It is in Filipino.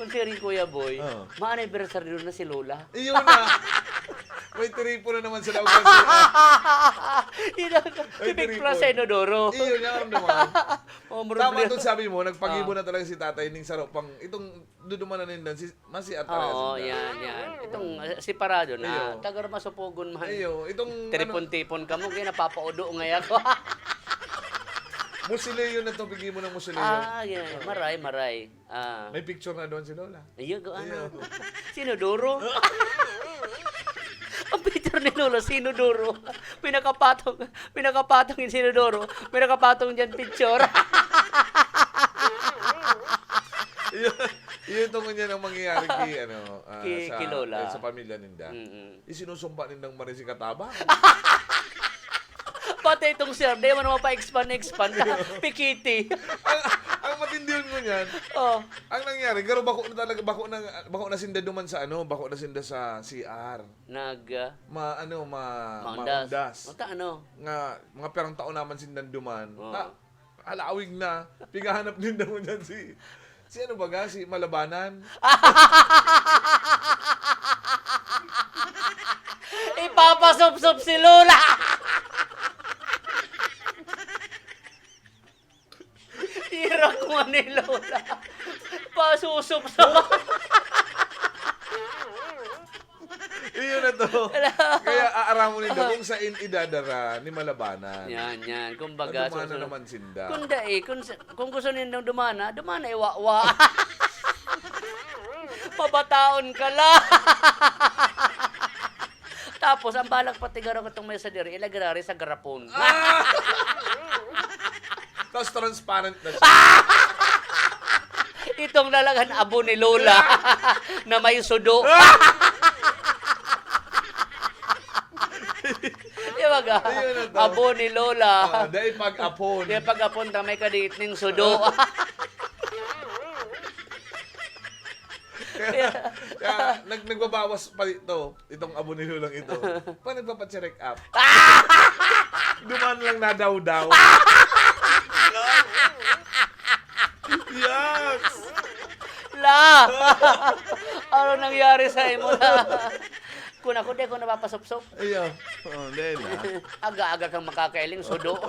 Kung si Kuya Boy, Oo. ma-anniversary doon na si Lola. Iyon na. May tripo na naman sa loob ng Si Big tripod. Plus Enodoro. Iyon nga naman. Oh, Tama doon sabi mo, nagpagibo na talaga si tatay ning sarap pang itong duduman na nindan si Masi at Oo, yan. Itong si Parado na, Iyo. tagar masupugon man. Ayo, itong Tripon-tipon ka mo, kaya napapaudo ngayon ako. musileo na to, bigyan mo ng musileo. Yan. Maray. May picture na doon si Lola. Ayun, Sinodoro. Ang picture ni Lola, Sinodoro. Pinakapatong yung Sinodoro. Pinakapatong dyan picture. Iyon itong ganyan ang mangyayari Kay Lola. sa pamilya ninda. Isinusumpa nindang marin si Kataba. Pati itong sir, di mo naman pa-expand. Pikiti. ang matindi yun ko niyan, ang nangyari, garo bako na sinda duman sa bako na sinda sa CR. Maundas. Mata Nga, mga perang taon naman sindan duman. Alawig na, pigahanap din daw niyan si Malabanan. Ipapasop-sop si Lola! Hirap mo ni Lola. Pasusop-sop. Iyon na to. Kaya aaramo nila kung saan idadara ni Malabanan. Yan. Kumbaga, Dumana naman sinda. kung gusto nilang dumana iwa-wa. Pabataon ka lang. Tapos, ang balak patigaro ko itong mesa diri, ilagrari sa garapon. Tapos transparent na siya. Itong lalagan abo ni Lola na may sudo. Diba Ayun na to. abo ni Lola. Dahil pag-apon. Kaya pag-apon may kadit ning sudo. Kaya nagbabawas pa itong abo ni Lulang ito. Pa nagpapacheck up. Duman lang na daw. Yucks! La! Ano nangyari sa imo na? Kung ako di ako napapasop-sop, Iyo. Dahil na. aga-aga kang makakailing sudo.